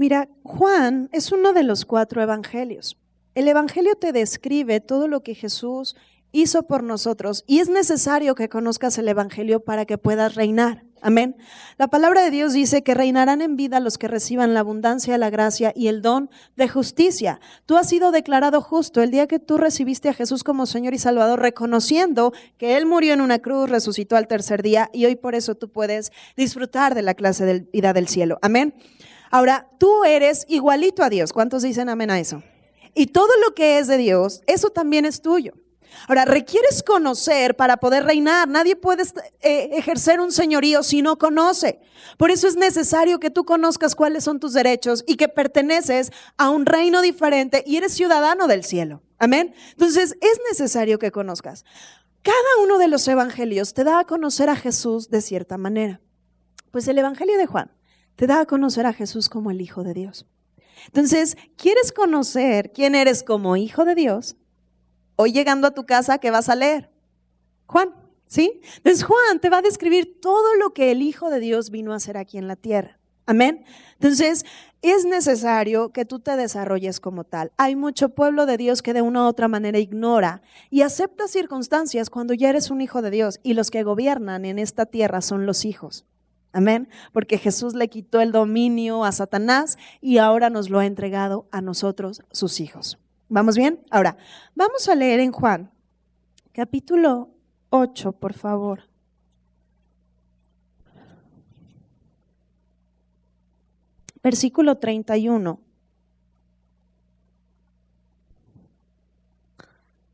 Mira, Juan es uno de los 4 evangelios. El evangelio te describe todo lo que Jesús hizo por nosotros y es necesario que conozcas el evangelio para que puedas reinar. Amén. La palabra de Dios dice que reinarán en vida los que reciban la abundancia, la gracia y el don de justicia. Tú has sido declarado justo el día que tú recibiste a Jesús como Señor y Salvador, reconociendo que Él murió en una cruz, resucitó al tercer día y hoy por eso tú puedes disfrutar de la clase de vida del cielo. Amén. Ahora, tú eres igualito a Dios. ¿Cuántos dicen amén a eso? Y todo lo que es de Dios, eso también es tuyo. Ahora, requieres conocer para poder reinar. Nadie puede ejercer un señorío si no conoce. Por eso es necesario que tú conozcas cuáles son tus derechos y que perteneces a un reino diferente y eres ciudadano del cielo. Amén. Entonces, es necesario que conozcas. Cada uno de los evangelios te da a conocer a Jesús de cierta manera. Pues el evangelio de Juan te da a conocer a Jesús como el Hijo de Dios. Entonces, ¿quieres conocer quién eres como hijo de Dios? Hoy llegando a tu casa, ¿qué vas a leer? Juan, ¿sí? Entonces Juan te va a describir todo lo que el Hijo de Dios vino a hacer aquí en la tierra. Amén. Entonces, es necesario que tú te desarrolles como tal. Hay mucho pueblo de Dios que de una u otra manera ignora y acepta circunstancias cuando ya eres un hijo de Dios y los que gobiernan en esta tierra son los hijos. Amén, porque Jesús le quitó el dominio a Satanás y ahora nos lo ha entregado a nosotros, sus hijos. ¿Vamos bien? Ahora, vamos a leer en Juan, capítulo 8, por favor. Versículo 31.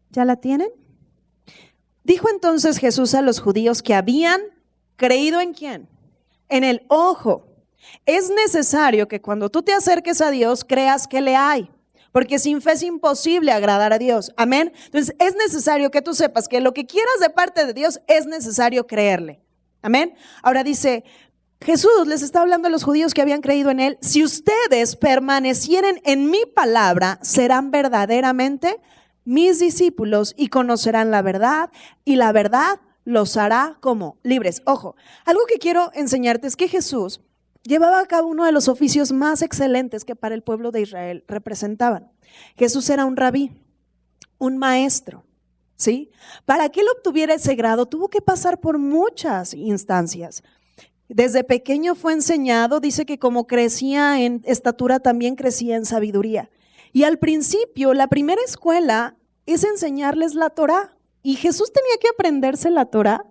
¿Ya la tienen? Dijo entonces Jesús a los judíos que habían creído ¿en quién? En el ojo. Es necesario que cuando tú te acerques a Dios creas que le hay, porque sin fe es imposible agradar a Dios. Amén. Entonces es necesario que tú sepas que lo que quieras de parte de Dios es necesario creerle. Amén. Ahora dice, Jesús les está hablando a los judíos que habían creído en Él. Si ustedes permanecieren en mi palabra, serán verdaderamente mis discípulos y conocerán la verdad, y la verdad los hará como libres. Ojo, algo que quiero enseñarte es que Jesús llevaba a cabo uno de los oficios más excelentes que para el pueblo de Israel representaban. Jesús era un rabí, un maestro, ¿sí? Para que él obtuviera ese grado tuvo que pasar por muchas instancias. Desde pequeño fue enseñado, dice que como crecía en estatura también crecía en sabiduría. Y al principio la primera escuela es enseñarles la Torá. Y Jesús tenía que aprenderse la Torá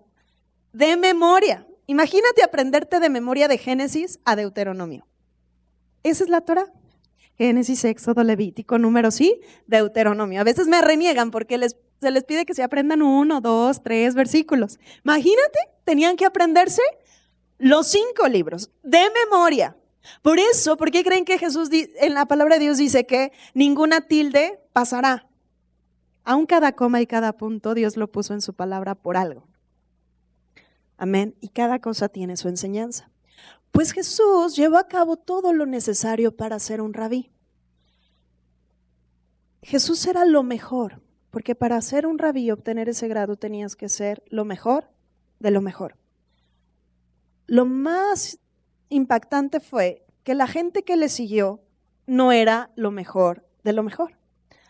de memoria. Imagínate aprenderte de memoria de Génesis a Deuteronomio. Esa es la Torá. Génesis, Éxodo, Levítico, Números y Deuteronomio. A veces me reniegan porque se les pide que se aprendan 1, 2, 3 versículos. Imagínate, tenían que aprenderse los 5 libros de memoria. Por eso, ¿por qué creen que Jesús en la palabra de Dios dice que ninguna tilde pasará? Aún cada coma y cada punto Dios lo puso en su palabra por algo. Amén. Y cada cosa tiene su enseñanza. Pues Jesús llevó a cabo todo lo necesario para ser un rabí. Jesús era lo mejor, porque para ser un rabí y obtener ese grado tenías que ser lo mejor de lo mejor. Lo más impactante fue que la gente que le siguió no era lo mejor de lo mejor.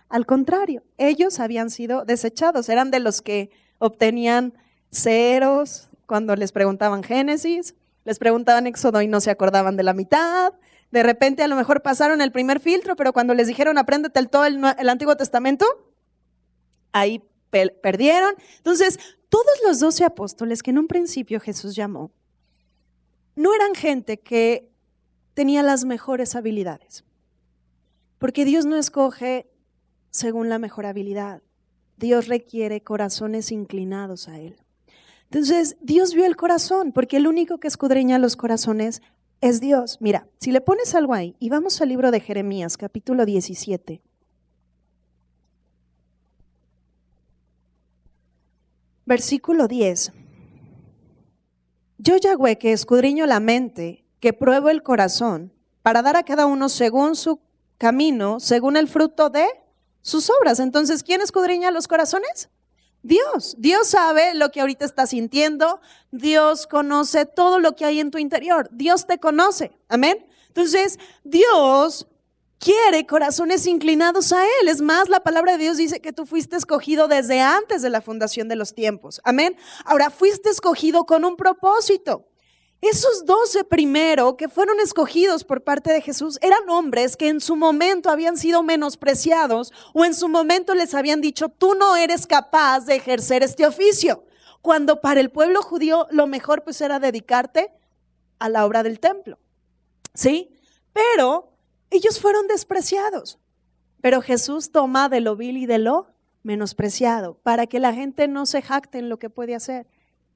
Al contrario, ellos habían sido desechados, eran de los que obtenían ceros cuando les preguntaban Génesis, les preguntaban Éxodo y no se acordaban de la mitad. De repente a lo mejor pasaron el primer filtro, pero cuando les dijeron apréndete todo el Antiguo Testamento, ahí perdieron. Entonces, todos los 12 apóstoles que en un principio Jesús llamó, no eran gente que tenía las mejores habilidades, porque Dios no escoge según la mejor habilidad. Dios requiere corazones inclinados a Él. Entonces, Dios vio el corazón, porque el único que escudriña los corazones es Dios. Mira, si le pones algo ahí, y vamos al libro de Jeremías, capítulo 17. Versículo 10. Yo, Yahweh, que escudriño la mente, que pruebo el corazón, para dar a cada uno según su camino, según el fruto de sus obras. Entonces, ¿quién escudriña los corazones? Dios. Dios sabe lo que ahorita estás sintiendo. Dios conoce todo lo que hay en tu interior. Dios te conoce. Amén. Entonces, Dios quiere corazones inclinados a Él. Es más, la palabra de Dios dice que tú fuiste escogido desde antes de la fundación de los tiempos. Amén. Ahora, fuiste escogido con un propósito. Esos 12 primero que fueron escogidos por parte de Jesús eran hombres que en su momento habían sido menospreciados o en su momento les habían dicho, tú no eres capaz de ejercer este oficio. Cuando para el pueblo judío lo mejor pues era dedicarte a la obra del templo. ¿Sí? Pero ellos fueron despreciados. Pero Jesús toma de lo vil y de lo menospreciado para que la gente no se jacte en lo que puede hacer,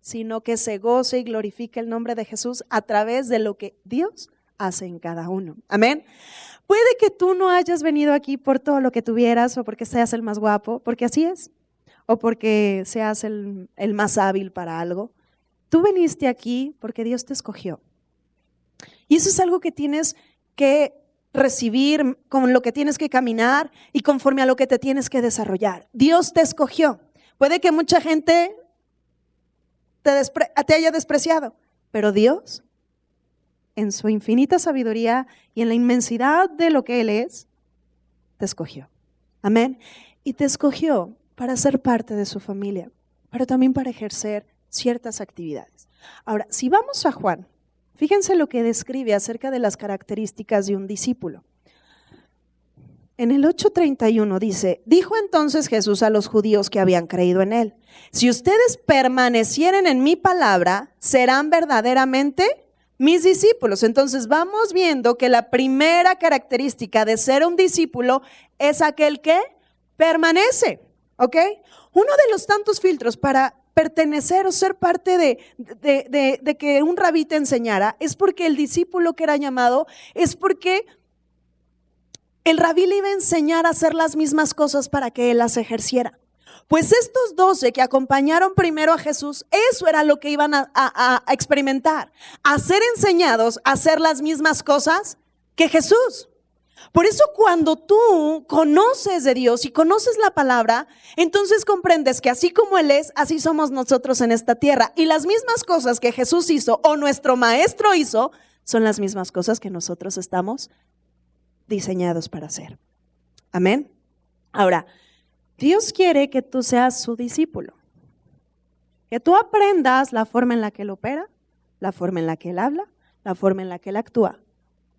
sino que se goce y glorifique el nombre de Jesús a través de lo que Dios hace en cada uno. Amén. Puede que tú no hayas venido aquí por todo lo que tuvieras o porque seas el más guapo, porque así es, o porque seas el más hábil para algo. Tú viniste aquí porque Dios te escogió. Y eso es algo que tienes que recibir, con lo que tienes que caminar y conforme a lo que te tienes que desarrollar. Dios te escogió. Puede que mucha gente te haya despreciado, pero Dios, en su infinita sabiduría y en la inmensidad de lo que Él es, te escogió. Amén. Y te escogió para ser parte de su familia, pero también para ejercer ciertas actividades. Ahora, si vamos a Juan, fíjense lo que describe acerca de las características de un discípulo. En el 8:31 dice, dijo entonces Jesús a los judíos que habían creído en Él, si ustedes permanecieren en mi palabra, serán verdaderamente mis discípulos. Entonces vamos viendo que la primera característica de ser un discípulo es aquel que permanece, ¿ok? Uno de los tantos filtros para pertenecer o ser parte de que un rabí te enseñara es porque el discípulo que era llamado es porque el rabí le iba a enseñar a hacer las mismas cosas para que él las ejerciera. Pues estos 12 que acompañaron primero a Jesús, eso era lo que iban a experimentar, a ser enseñados a hacer las mismas cosas que Jesús. Por eso cuando tú conoces de Dios y conoces la palabra, entonces comprendes que así como Él es, así somos nosotros en esta tierra. Y las mismas cosas que Jesús hizo o nuestro maestro hizo, son las mismas cosas que nosotros estamos diseñados para hacer. Amén. Ahora, Dios quiere que tú seas su discípulo, que tú aprendas la forma en la que Él opera, la forma en la que Él habla, la forma en la que Él actúa,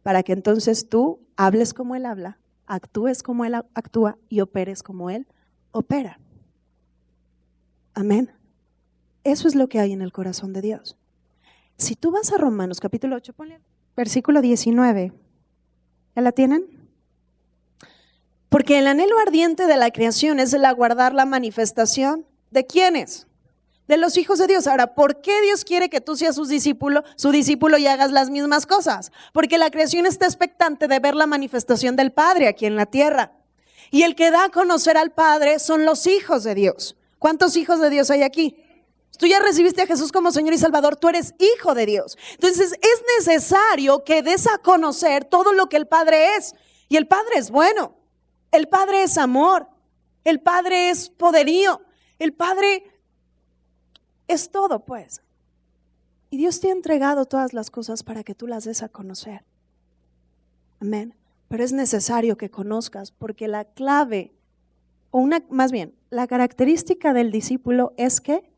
para que entonces tú hables como Él habla, actúes como Él actúa y operes como Él opera. Amén. Eso es lo que hay en el corazón de Dios. Si tú vas a Romanos capítulo 8, ponle versículo 19. ¿Ya la tienen? Porque el anhelo ardiente de la creación es el aguardar la manifestación ¿de quiénes? De los hijos de Dios. Ahora, ¿por qué Dios quiere que tú seas su discípulo y hagas las mismas cosas? Porque la creación está expectante de ver la manifestación del Padre aquí en la tierra. Y el que da a conocer al Padre son los hijos de Dios. ¿Cuántos hijos de Dios hay aquí? Tú ya recibiste a Jesús como Señor y Salvador, tú eres hijo de Dios. Entonces es necesario que des a conocer todo lo que el Padre es. Y el Padre es bueno, el Padre es amor, el Padre es poderío, el Padre es todo, pues. Y Dios te ha entregado todas las cosas para que tú las des a conocer. Amén. Pero es necesario que conozcas, porque la clave, más bien, la característica del discípulo es que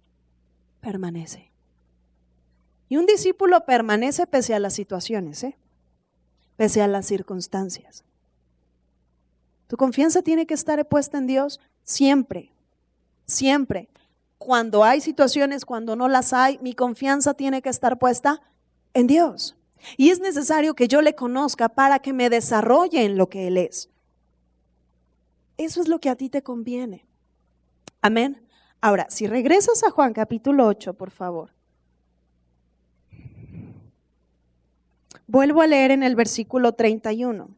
permanece. Y un discípulo permanece pese a las situaciones, pese a las circunstancias. Tu confianza tiene que estar puesta en Dios siempre, siempre. Cuando hay situaciones, cuando no las hay, mi confianza tiene que estar puesta en Dios. Y es necesario que yo le conozca para que me desarrolle en lo que Él es. Eso es lo que a ti te conviene. Amén. Ahora, si regresas a Juan capítulo 8, por favor. Vuelvo a leer en el versículo 31.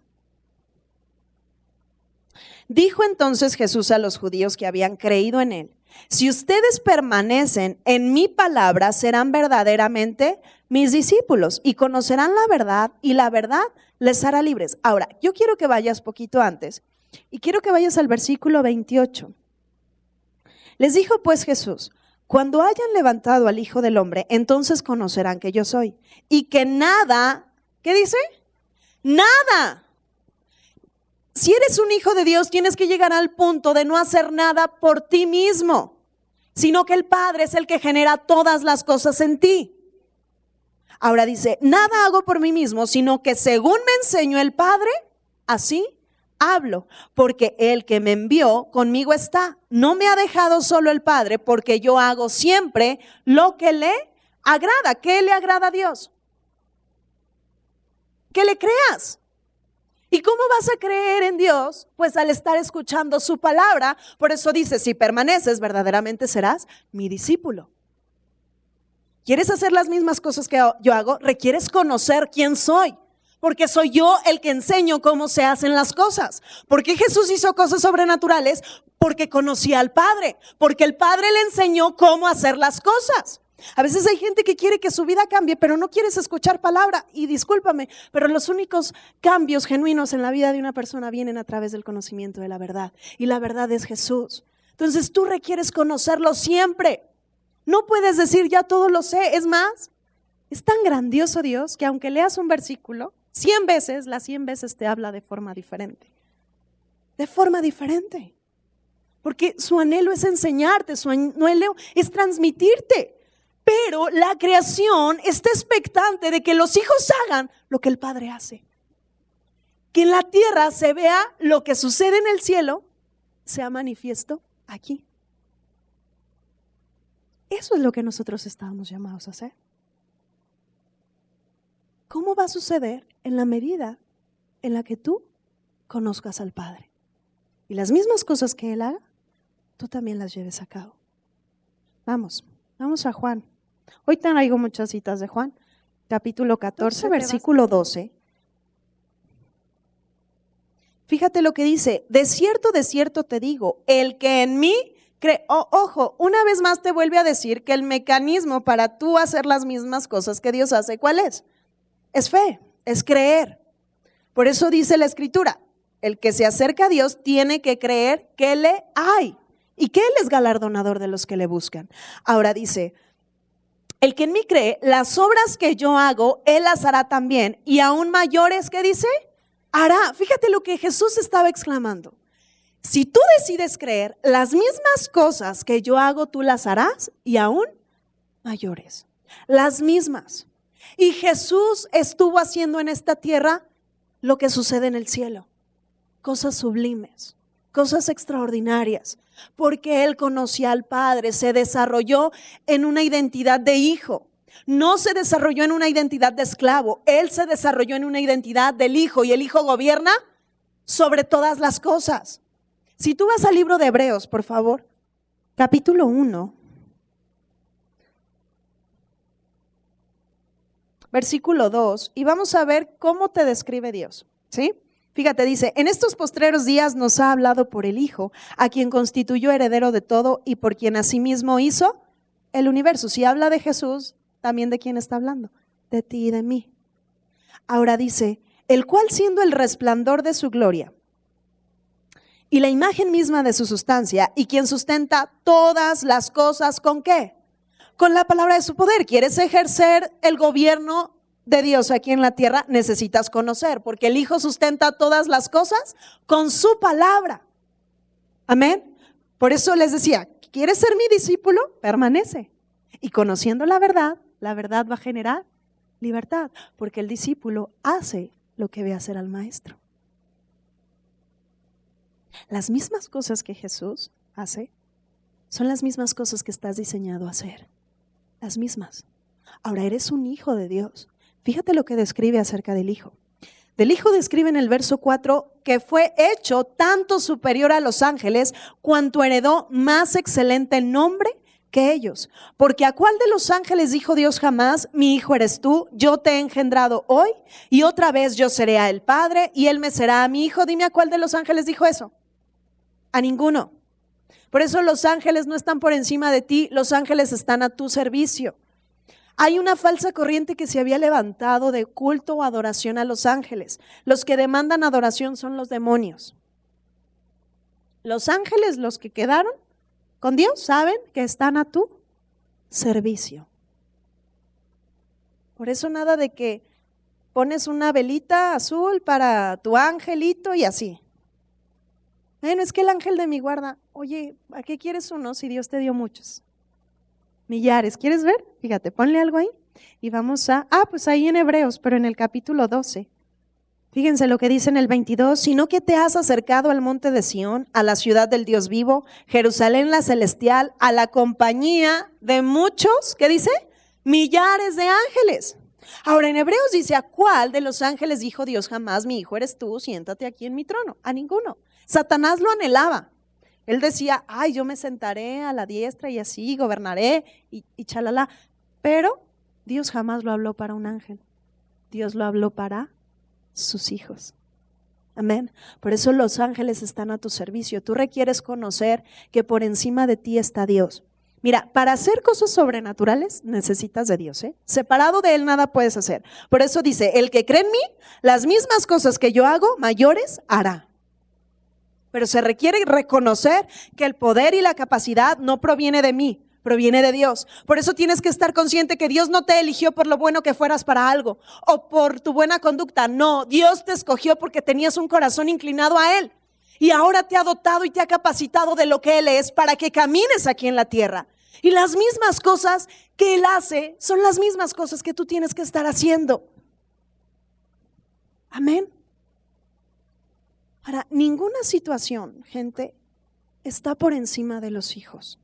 Dijo entonces Jesús a los judíos que habían creído en Él: si ustedes permanecen en mi palabra, serán verdaderamente mis discípulos y conocerán la verdad, y la verdad les hará libres. Ahora, yo quiero que vayas poquito antes y quiero que vayas al versículo 28. Les dijo pues Jesús: cuando hayan levantado al Hijo del Hombre, entonces conocerán que yo soy, y que nada, ¿qué dice? Nada. Si eres un hijo de Dios, tienes que llegar al punto de no hacer nada por ti mismo, sino que el Padre es el que genera todas las cosas en ti. Ahora dice, nada hago por mí mismo, sino que según me enseñó el Padre, así hablo, porque el que me envió conmigo está. No me ha dejado solo el Padre, porque yo hago siempre lo que le agrada. ¿Qué le agrada a Dios? Que le creas. ¿Y cómo vas a creer en Dios? Pues al estar escuchando su palabra. Por eso dice, si permaneces, verdaderamente serás mi discípulo. ¿Quieres hacer las mismas cosas que yo hago? Requieres conocer quién soy. Porque soy yo el que enseño cómo se hacen las cosas. ¿Por qué Jesús hizo cosas sobrenaturales? Porque conocía al Padre. Porque el Padre le enseñó cómo hacer las cosas. A veces hay gente que quiere que su vida cambie, pero no quieres escuchar palabra. Y discúlpame, pero los únicos cambios genuinos en la vida de una persona vienen a través del conocimiento de la verdad. Y la verdad es Jesús. Entonces tú requieres conocerlo siempre. No puedes decir, ya todo lo sé. Es más, es tan grandioso Dios que aunque leas un versículo 100 veces, las 100 veces te habla de forma diferente. De forma diferente. Porque su anhelo es enseñarte, su anhelo es transmitirte. Pero la creación está expectante de que los hijos hagan lo que el Padre hace. Que en la tierra se vea lo que sucede en el cielo, sea manifiesto aquí. Eso es lo que nosotros estábamos llamados a hacer. ¿Cómo va a suceder? En la medida en la que tú conozcas al Padre. Y las mismas cosas que Él haga, tú también las lleves a cabo. Vamos a Juan. Hoy traigo muchas citas de Juan. Capítulo 14, versículo 12. Fíjate lo que dice. De cierto te digo, el que en mí cree. Ojo, una vez más te vuelve a decir que el mecanismo para tú hacer las mismas cosas que Dios hace, ¿cuál es? Es fe, es creer. Por eso dice la Escritura, el que se acerca a Dios tiene que creer que le hay y que Él es galardonador de los que le buscan. Ahora dice, el que en mí cree, las obras que yo hago, Él las hará también, y aún mayores, ¿qué dice? Hará. Fíjate lo que Jesús estaba exclamando. Si tú decides creer, las mismas cosas que yo hago, tú las harás, y aún mayores. Las mismas. Y Jesús estuvo haciendo en esta tierra lo que sucede en el cielo. Cosas sublimes, cosas extraordinarias. Porque Él conocía al Padre, se desarrolló en una identidad de hijo. No se desarrolló en una identidad de esclavo. Él se desarrolló en una identidad del hijo. Y el hijo gobierna sobre todas las cosas. Si tú vas al libro de Hebreos, por favor, capítulo 1. Versículo 2, y vamos a ver cómo te describe Dios, ¿sí? Fíjate, dice, en estos postreros días nos ha hablado por el Hijo, a quien constituyó heredero de todo y por quien asimismo hizo el universo. Si habla de Jesús, ¿también de quién está hablando? De ti y de mí. Ahora dice, el cual siendo el resplandor de su gloria y la imagen misma de su sustancia, y quien sustenta todas las cosas, ¿con qué? Con la palabra de su poder. ¿Quieres ejercer el gobierno de Dios aquí en la tierra? Necesitas conocer, porque el Hijo sustenta todas las cosas con su palabra. Amén. Por eso les decía, ¿quieres ser mi discípulo? Permanece. Y conociendo la verdad va a generar libertad, porque el discípulo hace lo que ve hacer al maestro. Las mismas cosas que Jesús hace son las mismas cosas que estás diseñado a hacer. Las mismas. Ahora eres un hijo de Dios. Fíjate lo que describe acerca del Hijo. Del Hijo describe en el verso 4 que fue hecho tanto superior a los ángeles cuanto heredó más excelente nombre que ellos. Porque ¿a cuál de los ángeles dijo Dios jamás, mi hijo eres tú, yo te he engendrado hoy y otra vez yo seré a él padre y él me será a mi hijo? Dime a cuál de los ángeles dijo eso. A ninguno. Por eso los ángeles no están por encima de ti, los ángeles están a tu servicio. Hay una falsa corriente que se había levantado de culto o adoración a los ángeles. Los que demandan adoración son los demonios. Los ángeles, los que quedaron con Dios, saben que están a tu servicio. Por eso nada de que pones una velita azul para tu angelito y así. Bueno, es que el ángel de mi guarda, oye, ¿a qué quieres uno si Dios te dio muchos? Millares, ¿quieres ver? Fíjate, ponle algo ahí y vamos a, pues ahí en Hebreos, pero en el capítulo 12. Fíjense lo que dice en el 22, sino que te has acercado al monte de Sión, a la ciudad del Dios vivo, Jerusalén la celestial, a la compañía de muchos, ¿qué dice? Millares de ángeles. Ahora en Hebreos dice, ¿a cuál de los ángeles dijo Dios jamás, mi hijo eres tú, siéntate aquí en mi trono? A ninguno. Satanás lo anhelaba. Él decía, ay, yo me sentaré a la diestra y así gobernaré y chalala. Pero Dios jamás lo habló para un ángel. Dios lo habló para sus hijos. Amén. Por eso los ángeles están a tu servicio. Tú requieres conocer que por encima de ti está Dios. Mira, para hacer cosas sobrenaturales necesitas de Dios, ¿eh? Separado de Él nada puedes hacer. Por eso dice, el que cree en mí, las mismas cosas que yo hago, mayores hará. Pero se requiere reconocer que el poder y la capacidad no proviene de mí, proviene de Dios. Por eso tienes que estar consciente que Dios no te eligió por lo bueno que fueras para algo o por tu buena conducta. No, Dios te escogió porque tenías un corazón inclinado a Él. Y ahora te ha dotado y te ha capacitado de lo que Él es para que camines aquí en la tierra. Y las mismas cosas que Él hace son las mismas cosas que tú tienes que estar haciendo. Amén. Ahora, ninguna situación, gente, está por encima de los hijos.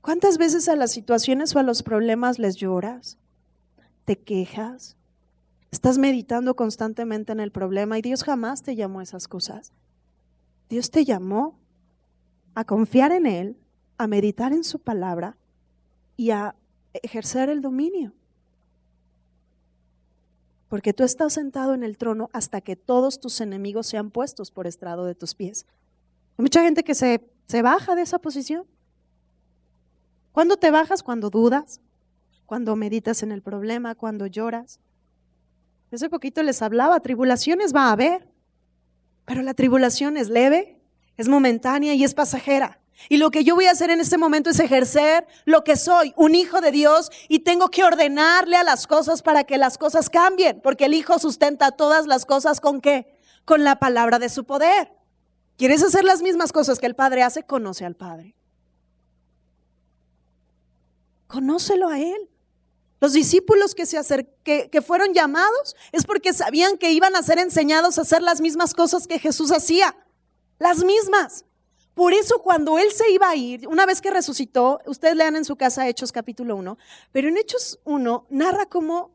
¿Cuántas veces a las situaciones o a los problemas les lloras? ¿Te quejas? ¿Estás meditando constantemente en el problema? Y Dios jamás te llamó a esas cosas. Dios te llamó a confiar en Él, a meditar en su palabra y a ejercer el dominio. Porque tú estás sentado en el trono hasta que todos tus enemigos sean puestos por estrado de tus pies. Hay mucha gente que se baja de esa posición. ¿Cuándo te bajas? Cuando dudas, cuando meditas en el problema, cuando lloras. Hace poquito les hablaba, tribulaciones va a haber, pero la tribulación es leve, es momentánea y es pasajera. Y lo que yo voy a hacer en este momento es ejercer lo que soy, un hijo de Dios, y tengo que ordenarle a las cosas para que las cosas cambien, porque el Hijo sustenta todas las cosas ¿con qué? Con la palabra de su poder. ¿Quieres hacer las mismas cosas que el Padre hace? Conoce al Padre. Conócelo a Él. Los discípulos que fueron llamados es porque sabían que iban a ser enseñados a hacer las mismas cosas que Jesús hacía, las mismas. Por eso cuando Él se iba a ir, una vez que resucitó, ustedes lean en su casa Hechos capítulo 1, pero en Hechos 1 narra cómo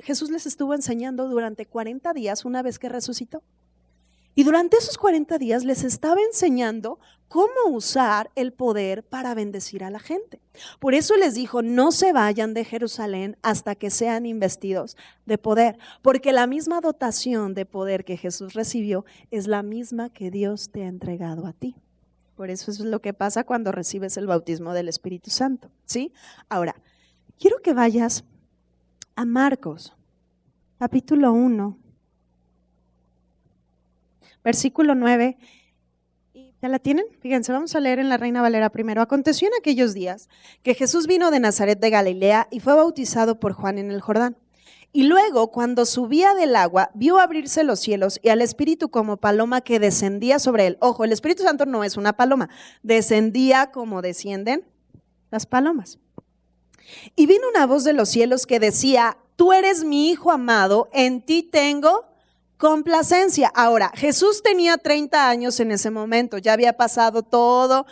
Jesús les estuvo enseñando durante 40 días una vez que resucitó. Y durante esos 40 días les estaba enseñando cómo usar el poder para bendecir a la gente. Por eso les dijo, no se vayan de Jerusalén hasta que sean investidos de poder, porque la misma dotación de poder que Jesús recibió es la misma que Dios te ha entregado a ti. Por eso es lo que pasa cuando recibes el bautismo del Espíritu Santo, ¿sí? Ahora, quiero que vayas a Marcos, capítulo 1. Versículo 9, ¿ya la tienen? Fíjense, vamos a leer en la Reina Valera primero. Aconteció en aquellos días que Jesús vino de Nazaret de Galilea y fue bautizado por Juan en el Jordán. Y luego, cuando subía del agua, vio abrirse los cielos y al Espíritu como paloma que descendía sobre él. Ojo, el Espíritu Santo no es una paloma, descendía como descienden las palomas. Y vino una voz de los cielos que decía, tú eres mi Hijo amado, en ti tengo complacencia. Ahora, Jesús tenía 30 años en ese momento, ya había pasado todo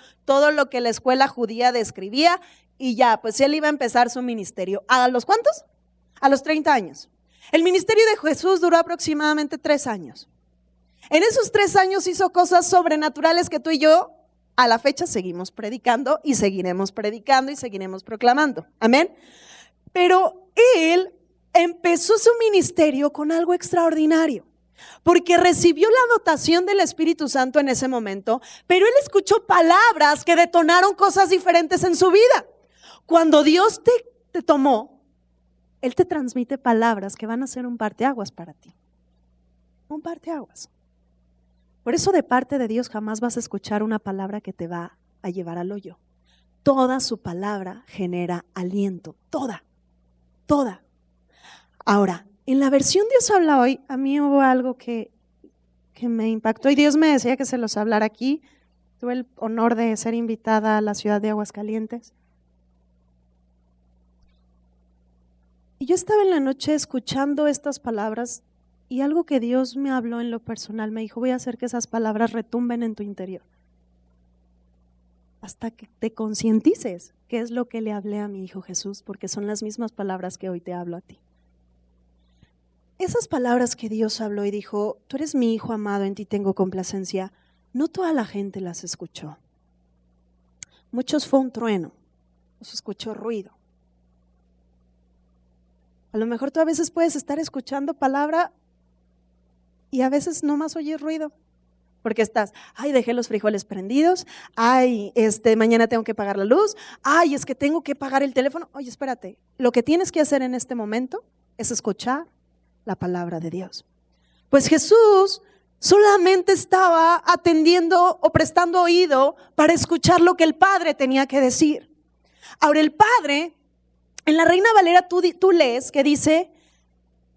lo que la escuela judía describía y ya, pues él iba a empezar su ministerio. ¿A los cuántos? A los 30 años. El ministerio de Jesús duró aproximadamente 3 años. En esos 3 años hizo cosas sobrenaturales que tú y yo a la fecha seguimos predicando y seguiremos predicando y seguiremos proclamando. Amén. Pero él empezó su ministerio con algo extraordinario. Porque recibió la dotación del Espíritu Santo en ese momento, pero él escuchó palabras que detonaron cosas diferentes en su vida. Cuando Dios te tomó, Él te transmite palabras que van a ser un parteaguas para ti. Un parteaguas. Por eso de parte de Dios jamás vas a escuchar una palabra que te va a llevar al hoyo. Toda su palabra genera aliento, toda. Ahora, en la versión Dios habla hoy, a mí hubo algo que me impactó y Dios me decía que se los hablara aquí. Tuve el honor de ser invitada a la ciudad de Aguascalientes. Y yo estaba en la noche escuchando estas palabras y algo que Dios me habló en lo personal, me dijo, voy a hacer que esas palabras retumben en tu interior. Hasta que te concientices qué es lo que le hablé a mi hijo Jesús, porque son las mismas palabras que hoy te hablo a ti. Esas palabras que Dios habló y dijo, tú eres mi hijo amado, en ti tengo complacencia, no toda la gente las escuchó. Muchos fue un trueno, se escuchó ruido. A lo mejor tú a veces puedes estar escuchando palabra y a veces nomás oyes ruido. Porque estás, ay, dejé los frijoles prendidos, ay, mañana tengo que pagar la luz, ay, es que tengo que pagar el teléfono. Oye, espérate, lo que tienes que hacer en este momento es escuchar la palabra de Dios. Pues Jesús solamente estaba atendiendo o prestando oído para escuchar lo que el Padre tenía que decir. Ahora el Padre, en la Reina Valera tú lees que dice,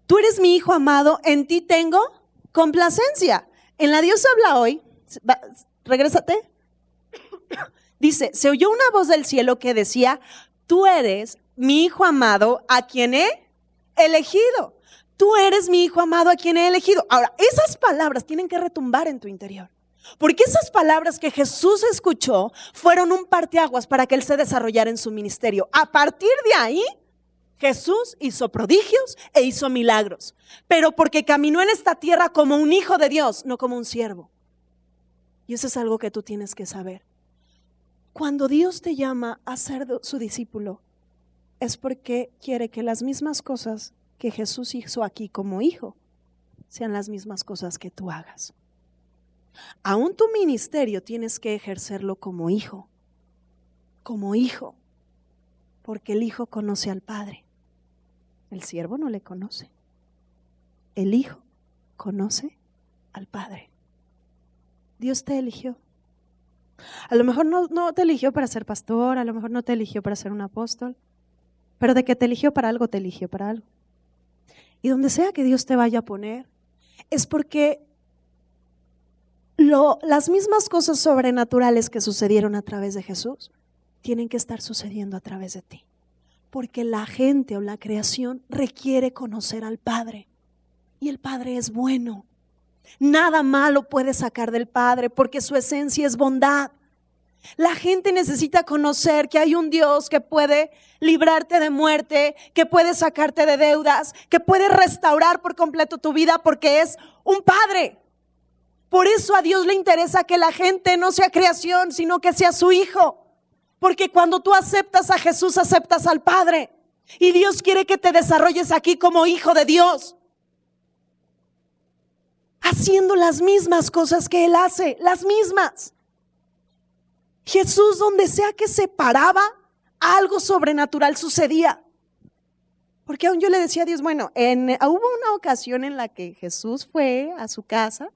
tú eres mi hijo amado, en ti tengo complacencia. En la Dios habla hoy, regrésate, dice, se oyó una voz del cielo que decía, tú eres mi hijo amado a quien he elegido. Tú eres mi hijo amado a quien he elegido. Ahora, esas palabras tienen que retumbar en tu interior. Porque esas palabras que Jesús escuchó fueron un parteaguas para que Él se desarrollara en su ministerio. A partir de ahí, Jesús hizo prodigios e hizo milagros, pero porque caminó en esta tierra como un hijo de Dios, no como un siervo. Y eso es algo que tú tienes que saber. Cuando Dios te llama a ser su discípulo, es porque quiere que las mismas cosas que Jesús hizo aquí como hijo, sean las mismas cosas que tú hagas. Aún tu ministerio tienes que ejercerlo como hijo, porque el hijo conoce al Padre. El siervo no le conoce. El hijo conoce al Padre. Dios te eligió. A lo mejor no te eligió para ser pastor, a lo mejor no te eligió para ser un apóstol, pero de que te eligió para algo, te eligió para algo. Y donde sea que Dios te vaya a poner, es porque las mismas cosas sobrenaturales que sucedieron a través de Jesús tienen que estar sucediendo a través de ti. Porque la gente o la creación requiere conocer al Padre. Y el Padre es bueno. Nada malo puede sacar del Padre porque su esencia es bondad. La gente necesita conocer que hay un Dios que puede librarte de muerte, que puede sacarte de deudas, que puede restaurar por completo tu vida porque es un Padre. Por eso a Dios le interesa que la gente no sea creación, sino que sea su hijo. Porque cuando tú aceptas a Jesús, aceptas al Padre. Y Dios quiere que te desarrolles aquí como hijo de Dios, haciendo las mismas cosas que Él hace, las mismas. Jesús, donde sea que se paraba, algo sobrenatural sucedía. Porque aún yo le decía a Dios, bueno, hubo una ocasión en la que Jesús fue a su casa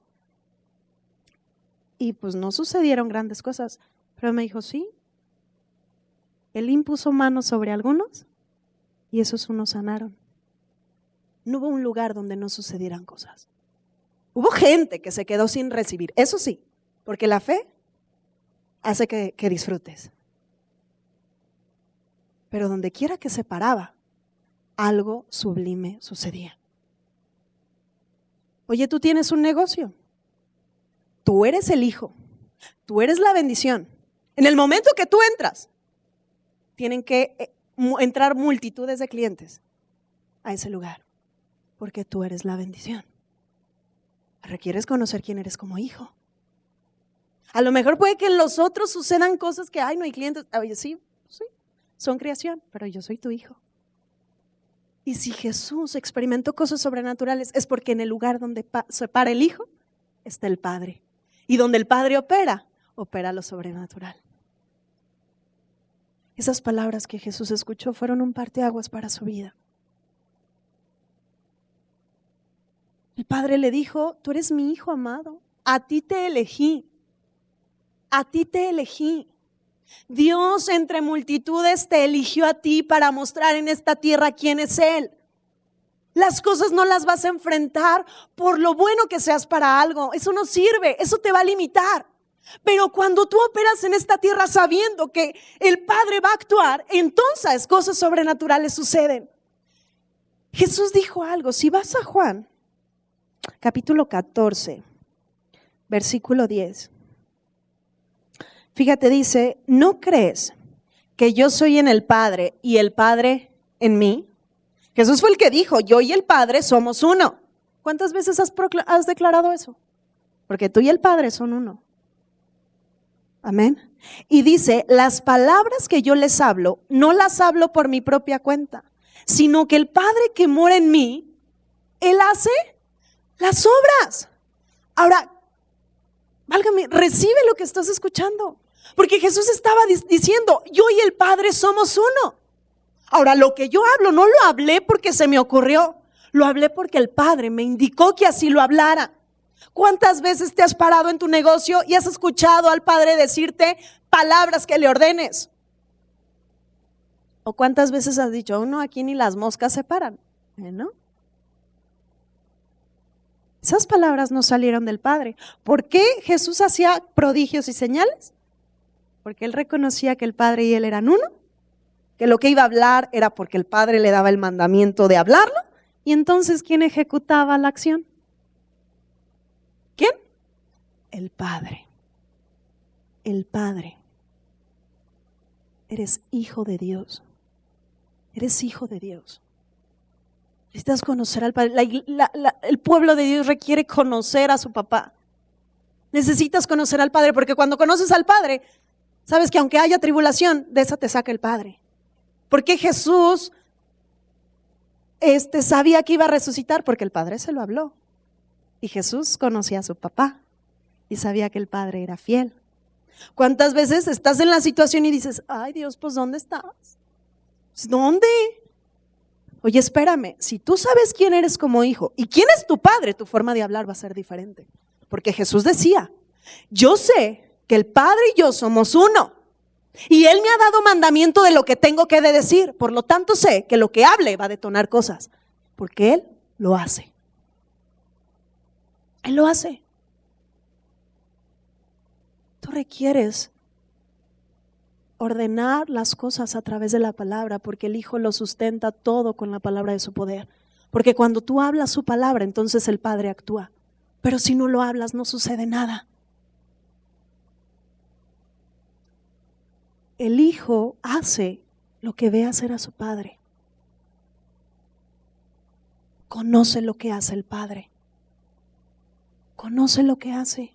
y pues no sucedieron grandes cosas. Pero me dijo, sí. Él impuso manos sobre algunos y esos unos sanaron. No hubo un lugar donde no sucedieran cosas. Hubo gente que se quedó sin recibir, eso sí, porque la fe hace que disfrutes. Pero donde quiera que se paraba, algo sublime sucedía. Oye, tú tienes un negocio, tú eres el hijo, tú eres la bendición. En el momento que tú entras, tienen que entrar multitudes de clientes a ese lugar, porque tú eres la bendición. Requieres conocer quién eres como hijo. A lo mejor puede que en los otros sucedan cosas que, no hay clientes. Oye, sí, son creación, pero yo soy tu hijo. Y si Jesús experimentó cosas sobrenaturales, es porque en el lugar donde se para el hijo, está el Padre. Y donde el Padre opera lo sobrenatural. Esas palabras que Jesús escuchó fueron un parteaguas para su vida. El Padre le dijo, tú eres mi hijo amado, a ti te elegí, a ti te elegí. Dios entre multitudes te eligió a ti para mostrar en esta tierra quién es Él. Las cosas no las vas a enfrentar por lo bueno que seas para algo. Eso no sirve, eso te va a limitar. Pero cuando tú operas en esta tierra sabiendo que el Padre va a actuar, entonces cosas sobrenaturales suceden. Jesús dijo algo. Si vas a Juan, capítulo 14, versículo 10. Fíjate, dice, ¿no crees que yo soy en el Padre y el Padre en mí? Jesús fue el que dijo, yo y el Padre somos uno. ¿Cuántas veces has declarado eso? Porque tú y el Padre son uno. Amén. Y dice, las palabras que yo les hablo, no las hablo por mi propia cuenta, sino que el Padre que mora en mí, Él hace las obras. Ahora, válgame, recibe lo que estás escuchando. Porque Jesús estaba diciendo, yo y el Padre somos uno. Ahora, lo que yo hablo, no lo hablé porque se me ocurrió, lo hablé porque el Padre me indicó que así lo hablara. ¿Cuántas veces te has parado en tu negocio y has escuchado al Padre decirte palabras que le ordenes? ¿O cuántas veces has dicho, no, aquí ni las moscas se paran? ¿No? Esas palabras no salieron del Padre. ¿Por qué Jesús hacía prodigios y señales? Porque Él reconocía que el Padre y Él eran uno, que lo que iba a hablar era porque el Padre le daba el mandamiento de hablarlo, y entonces ¿quién ejecutaba la acción? ¿Quién? El Padre. El Padre. Eres hijo de Dios. Eres hijo de Dios. Necesitas conocer al Padre. El pueblo de Dios requiere conocer a su papá. Necesitas conocer al Padre, porque cuando conoces al Padre, sabes que aunque haya tribulación, de esa te saca el Padre. Porque Jesús sabía que iba a resucitar, porque el Padre se lo habló. Y Jesús conocía a su papá y sabía que el Padre era fiel. ¿Cuántas veces estás en la situación y dices, ay Dios, pues ¿dónde estás? ¿Dónde? Oye, espérame, si tú sabes quién eres como hijo y quién es tu Padre, tu forma de hablar va a ser diferente. Porque Jesús decía, yo sé que el Padre y yo somos uno. Y Él me ha dado mandamiento de lo que tengo que decir. Por lo tanto sé que lo que hable va a detonar cosas. Porque Él lo hace. Él lo hace. Tú requieres ordenar las cosas a través de la palabra, porque el Hijo lo sustenta todo con la palabra de su poder. Porque cuando tú hablas su palabra, entonces el Padre actúa. Pero si no lo hablas, no sucede nada. El Hijo hace lo que ve hacer a su Padre. Conoce lo que hace el Padre. Conoce lo que hace.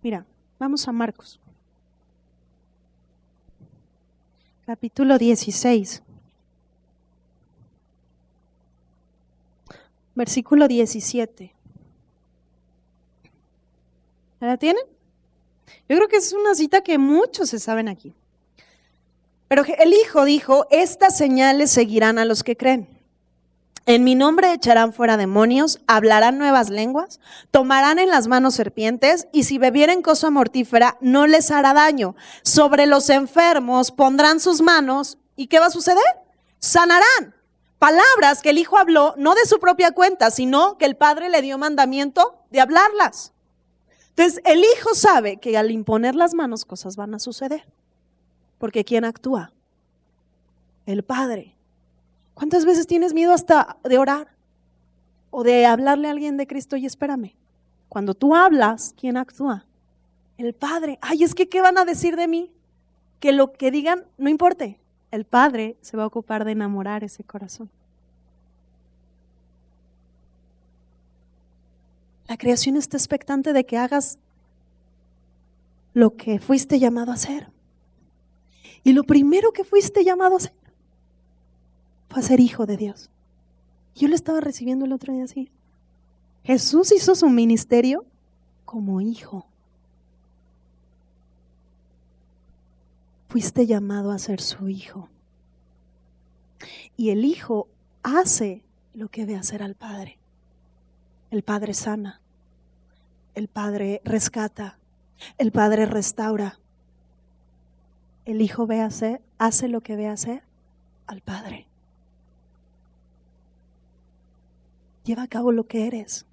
Mira, vamos a Marcos. Capítulo 16. Versículo 17. ¿La tienen? Yo creo que es una cita que muchos se saben aquí. Pero el Hijo dijo, estas señales seguirán a los que creen. En mi nombre echarán fuera demonios, hablarán nuevas lenguas, tomarán en las manos serpientes, y si bebieren cosa mortífera no les hará daño. Sobre los enfermos pondrán sus manos, ¿y qué va a suceder? Sanarán. Palabras que el Hijo habló, no de su propia cuenta, sino que el Padre le dio mandamiento de hablarlas. Entonces el Hijo sabe que al imponer las manos cosas van a suceder. Porque ¿quién actúa? El Padre. ¿Cuántas veces tienes miedo hasta de orar? O de hablarle a alguien de Cristo. Y espérame, cuando tú hablas, ¿quién actúa? El Padre. Ay, es que ¿qué van a decir de mí? Que lo que digan no importe. El Padre se va a ocupar de enamorar ese corazón. La creación está expectante de que hagas lo que fuiste llamado a hacer. Y lo primero que fuiste llamado a hacer fue a ser hijo de Dios. Yo lo estaba recibiendo el otro día así. Jesús hizo su ministerio como hijo. Fuiste llamado a ser su hijo. Y el Hijo hace lo que ve hacer al Padre. El Padre sana. El Padre rescata. El Padre restaura. El Hijo hace lo que ve hacer al Padre. lleva a cabo lo que eres.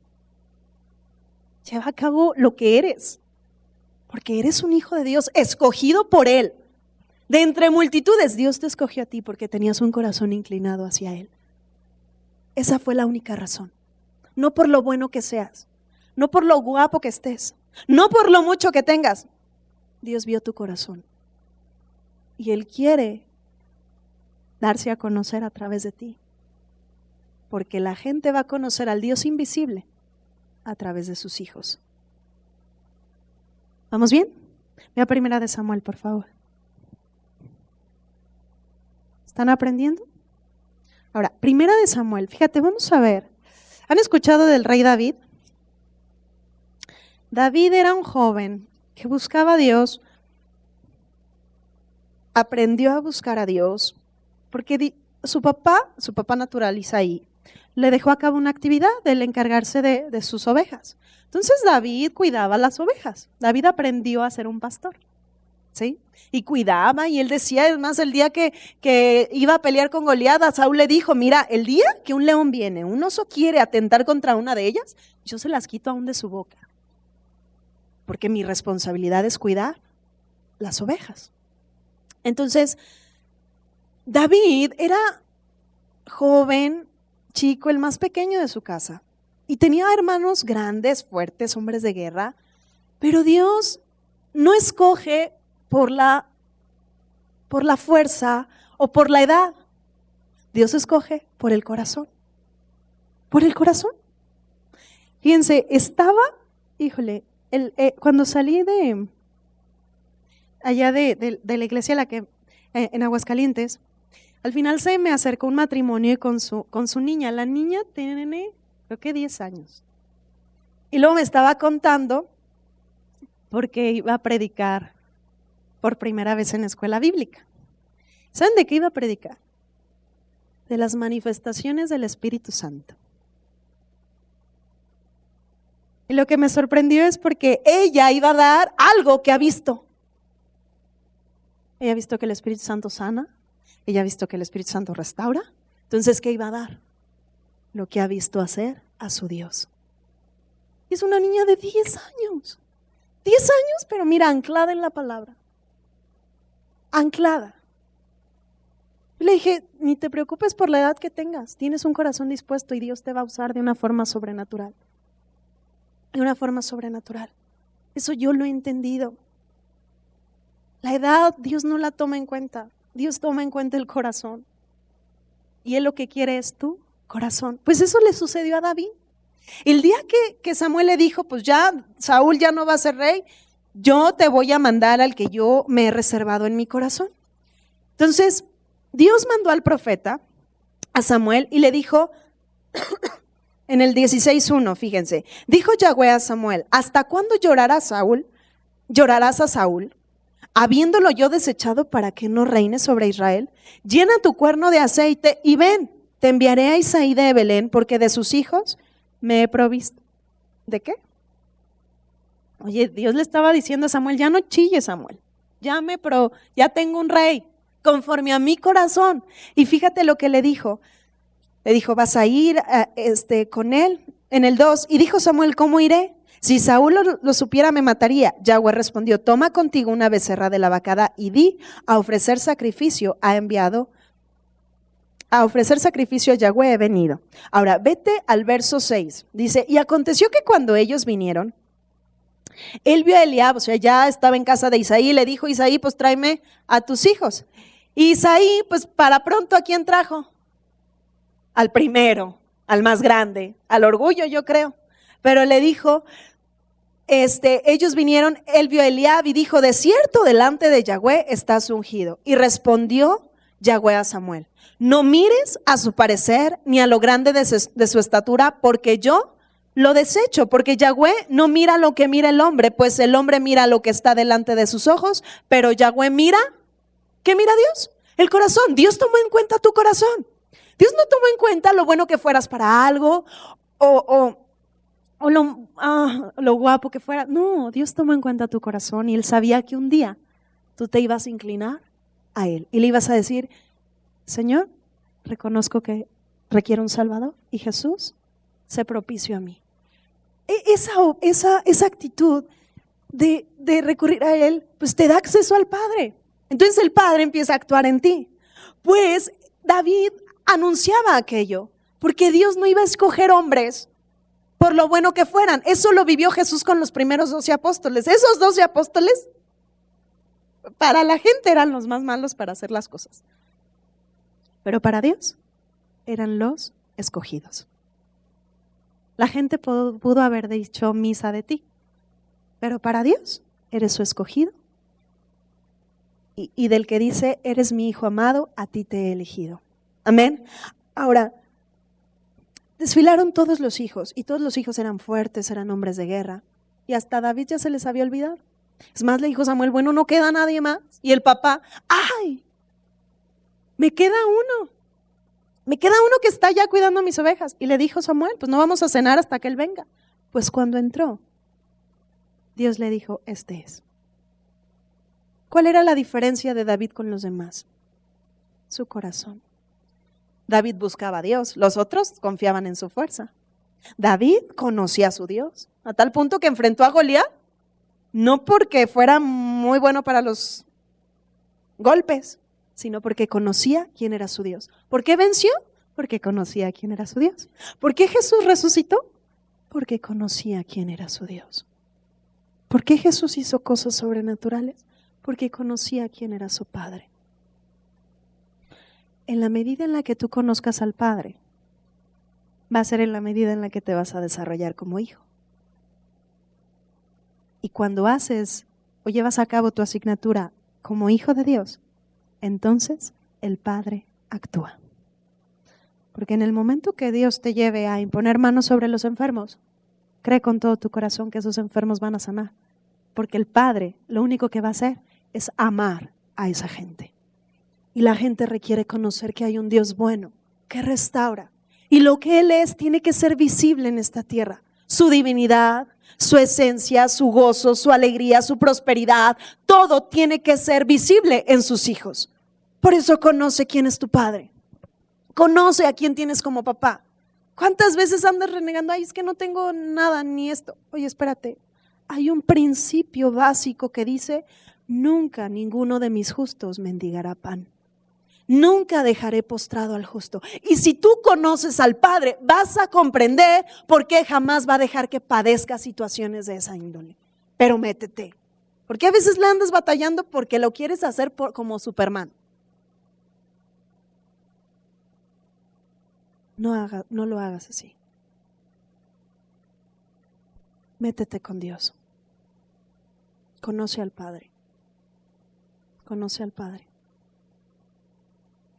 Lleva a cabo lo que eres. Porque eres un hijo de Dios, escogido por Él. De entre multitudes, Dios te escogió a ti porque tenías un corazón inclinado hacia Él. Esa fue la única razón. No por lo bueno que seas, no por lo guapo que estés, no por lo mucho que tengas. Dios vio tu corazón. Y Él quiere darse a conocer a través de ti. Porque la gente va a conocer al Dios invisible a través de sus hijos. ¿Vamos bien? Ve a 1 de Samuel, por favor. ¿Están aprendiendo? Ahora, 1 de Samuel, fíjate, vamos a ver. ¿Han escuchado del rey David? David era un joven que buscaba a Dios, aprendió a buscar a Dios, porque su papá natural, Isaí, le dejó a cabo una actividad, el encargarse de sus ovejas. Entonces David cuidaba las ovejas. David aprendió a ser un pastor, ¿sí? Y cuidaba, y él decía, además, el día que iba a pelear con Goliat, Saúl le dijo, mira, el día que un león viene, un oso quiere atentar contra una de ellas, yo se las quito aún de su boca. Porque mi responsabilidad es cuidar las ovejas. Entonces, David era joven, chico, el más pequeño de su casa. Y tenía hermanos grandes, fuertes, hombres de guerra. Pero Dios no escoge por la fuerza o por la edad. Dios escoge por el corazón. Por el corazón. Fíjense, cuando salí de allá de la iglesia en Aguascalientes, al final se me acercó un matrimonio y con su niña. La niña tiene, creo que 10 años. Y luego me estaba contando porque iba a predicar por primera vez en escuela bíblica. ¿Saben de qué iba a predicar? De las manifestaciones del Espíritu Santo. Y lo que me sorprendió es porque ella iba a dar algo que ha visto. Ella ha visto que el Espíritu Santo sana. Ella ha visto que el Espíritu Santo restaura. Entonces, ¿qué iba a dar? Lo que ha visto hacer a su Dios. Y es una niña de 10 años. 10 años, pero mira, anclada en la palabra. Anclada. Y le dije, ni te preocupes por la edad que tengas. Tienes un corazón dispuesto y Dios te va a usar de una forma sobrenatural. De una forma sobrenatural. Eso yo lo he entendido. La edad Dios no la toma en cuenta. Dios toma en cuenta el corazón. Y Él lo que quiere es tu corazón. Pues eso le sucedió a David. El día que Samuel le dijo, pues ya Saúl ya no va a ser rey, yo te voy a mandar al que yo me he reservado en mi corazón. Entonces, Dios mandó al profeta, a Samuel, y le dijo, en el 16:1, fíjense, dijo Yahweh a Samuel, ¿hasta cuándo llorarás a Saúl? Habiéndolo yo desechado para que no reine sobre Israel, llena tu cuerno de aceite y ven, te enviaré a Isaí de Belén, porque de sus hijos me he provisto. ¿De qué? Oye, Dios le estaba diciendo a Samuel, ya no chilles, Samuel, ya tengo un rey, conforme a mi corazón. Y fíjate lo que le dijo. Le dijo, vas a ir con él. En el 2, y dijo Samuel, ¿cómo iré? Si Saúl lo supiera, me mataría. Yahweh respondió, toma contigo una becerra de la vacada y di a ofrecer sacrificio, a ofrecer sacrificio a Yahweh he venido. Ahora, vete al verso 6. Dice, y aconteció que cuando ellos vinieron, él vio a Eliab, o sea, ya estaba en casa de Isaí, y le dijo, Isaí, pues tráeme a tus hijos. Y Isaí, pues para pronto, ¿a quién trajo? Al primero, al más grande, al orgullo, yo creo. Pero le dijo, ellos vinieron, él vio a Eliab y dijo, de cierto, delante de Yahweh estás ungido. Y respondió Yahweh a Samuel, no mires a su parecer ni a lo grande de su estatura, porque yo lo desecho, porque Yahweh no mira lo que mira el hombre, pues el hombre mira lo que está delante de sus ojos, pero Yahweh mira, ¿qué mira Dios? El corazón. Dios tomó en cuenta tu corazón. Dios no tomó en cuenta lo bueno que fueras para algo o lo guapo que fuera. No, Dios tomó en cuenta tu corazón y Él sabía que un día tú te ibas a inclinar a Él y le ibas a decir, Señor, reconozco que requiero un Salvador y Jesús, sé propicio a mí. Esa actitud de recurrir a Él, pues te da acceso al Padre. Entonces el Padre empieza a actuar en ti. Pues David anunciaba aquello, porque Dios no iba a escoger hombres por lo bueno que fueran. Eso lo vivió Jesús con los primeros 12 apóstoles. Esos 12 apóstoles, para la gente eran los más malos para hacer las cosas. Pero para Dios eran los escogidos. La gente pudo haber dicho misa de ti, pero para Dios eres su escogido. Y del que dice, eres mi hijo amado, a ti te he elegido. Amén. Ahora, desfilaron todos los hijos, y todos los hijos eran fuertes, eran hombres de guerra, y hasta David ya se les había olvidado. Es más, le dijo Samuel, bueno, no queda nadie más. Y el papá, ¡ay! Me queda uno que está ya cuidando mis ovejas. Y le dijo Samuel, pues no vamos a cenar hasta que él venga. Pues cuando entró, Dios le dijo, este es. ¿Cuál era la diferencia de David con los demás? Su corazón. David buscaba a Dios, los otros confiaban en su fuerza. David conocía a su Dios, a tal punto que enfrentó a Goliat, no porque fuera muy bueno para los golpes, sino porque conocía quién era su Dios. ¿Por qué venció? Porque conocía quién era su Dios. ¿Por qué Jesús resucitó? Porque conocía quién era su Dios. ¿Por qué Jesús hizo cosas sobrenaturales? Porque conocía quién era su Padre. En la medida en la que tú conozcas al Padre, va a ser en la medida en la que te vas a desarrollar como hijo. Y cuando haces o llevas a cabo tu asignatura como hijo de Dios, entonces el Padre actúa. Porque en el momento que Dios te lleve a imponer manos sobre los enfermos, cree con todo tu corazón que esos enfermos van a sanar. Porque el Padre lo único que va a hacer es amar a esa gente. Y la gente requiere conocer que hay un Dios bueno, que restaura. Y lo que Él es tiene que ser visible en esta tierra. Su divinidad, su esencia, su gozo, su alegría, su prosperidad, todo tiene que ser visible en sus hijos. Por eso conoce quién es tu padre. Conoce a quién tienes como papá. ¿Cuántas veces andas renegando? Ay, es que no tengo nada ni esto. Oye, espérate. Hay un principio básico que dice, nunca ninguno de mis justos mendigará pan. Nunca dejaré postrado al justo. Y si tú conoces al Padre, vas a comprender por qué jamás va a dejar que padezca situaciones de esa índole. Pero métete. Porque a veces le andas batallando porque lo quieres hacer como Superman. No lo hagas así. Métete con Dios. Conoce al Padre. Conoce al Padre.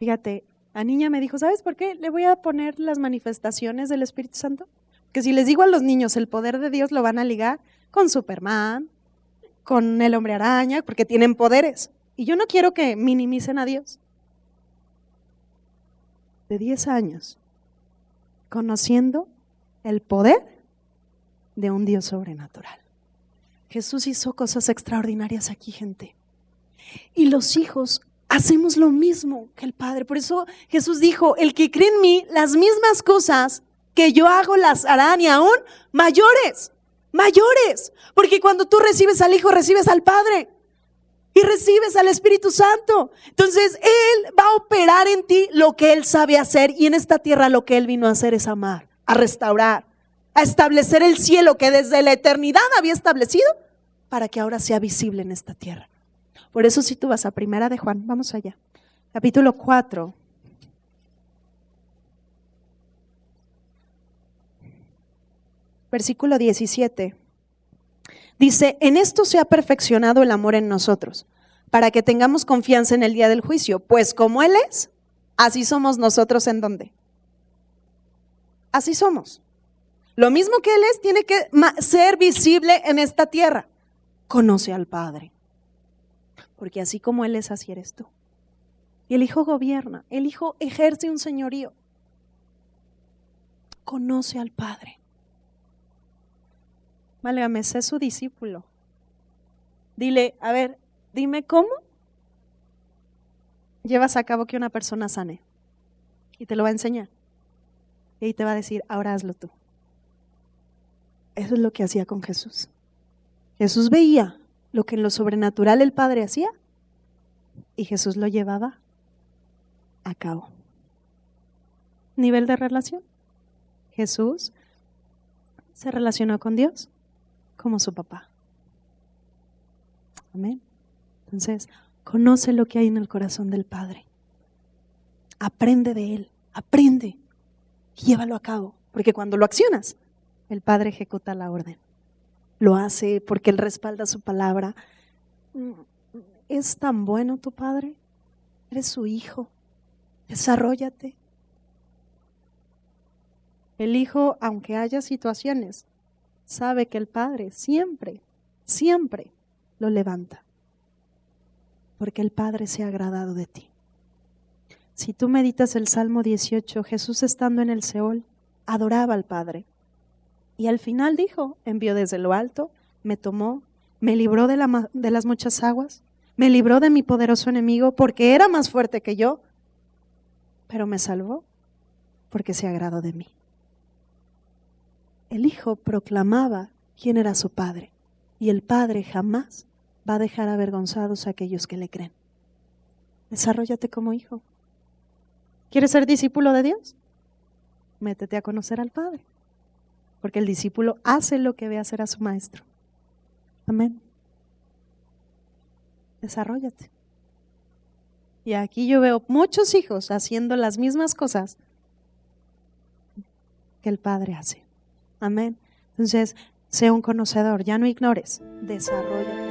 Fíjate, la niña me dijo, ¿sabes por qué? Le voy a poner las manifestaciones del Espíritu Santo. Que si les digo a los niños el poder de Dios, lo van a ligar con Superman, con el hombre araña, porque tienen poderes. Y yo no quiero que minimicen a Dios. De 10 años, conociendo el poder de un Dios sobrenatural. Jesús hizo cosas extraordinarias aquí, gente. Y los hijos hacemos lo mismo que el Padre. Por eso Jesús dijo, el que cree en mí, las mismas cosas que yo hago las harán y aún mayores. Porque cuando tú recibes al Hijo, recibes al Padre y recibes al Espíritu Santo. Entonces Él va a operar en ti lo que Él sabe hacer, y en esta tierra lo que Él vino a hacer es amar, a restaurar, a establecer el cielo que desde la eternidad había establecido para que ahora sea visible en esta tierra. Por eso si tú vas a Primera de Juan, vamos allá, capítulo 4. Versículo 17. Dice, en esto se ha perfeccionado el amor en nosotros, para que tengamos confianza en el día del juicio, pues como Él es, así somos nosotros. ¿En dónde? Así somos. Lo mismo que Él es, tiene que ser visible en esta tierra. Conoce al Padre, porque así como Él es, así eres tú. Y el Hijo gobierna, el Hijo ejerce un señorío. Conoce al Padre. Válgame, sé su discípulo. Dile, a ver, dime cómo llevas a cabo que una persona sane. Y te lo va a enseñar. Y ahí te va a decir, ahora hazlo tú. Eso es lo que hacía con Jesús. Jesús veía lo que en lo sobrenatural el Padre hacía y Jesús lo llevaba a cabo. Nivel de relación. Jesús se relacionó con Dios como su papá. Amén. Entonces, conoce lo que hay en el corazón del Padre. Aprende de Él, aprende y llévalo a cabo. Porque cuando lo accionas, el Padre ejecuta la orden. Lo hace porque Él respalda su palabra. ¿Es tan bueno tu Padre? Eres su hijo. Desarróllate. El hijo, aunque haya situaciones, sabe que el Padre siempre, siempre lo levanta. Porque el Padre se ha agradado de ti. Si tú meditas el Salmo 18, Jesús estando en el Seol, adoraba al Padre. Y al final dijo, envió desde lo alto, me tomó, me libró de las muchas aguas, me libró de mi poderoso enemigo porque era más fuerte que yo, pero me salvó porque se agradó de mí. El Hijo proclamaba quién era su Padre y el Padre jamás va a dejar avergonzados a aquellos que le creen. Desarróllate como hijo. ¿Quieres ser discípulo de Dios? Métete a conocer al Padre, porque el discípulo hace lo que ve hacer a su maestro. Amén. Desarróllate. Y aquí yo veo muchos hijos haciendo las mismas cosas que el Padre hace. Amén. Entonces, sé un conocedor, ya no ignores, desarróllate.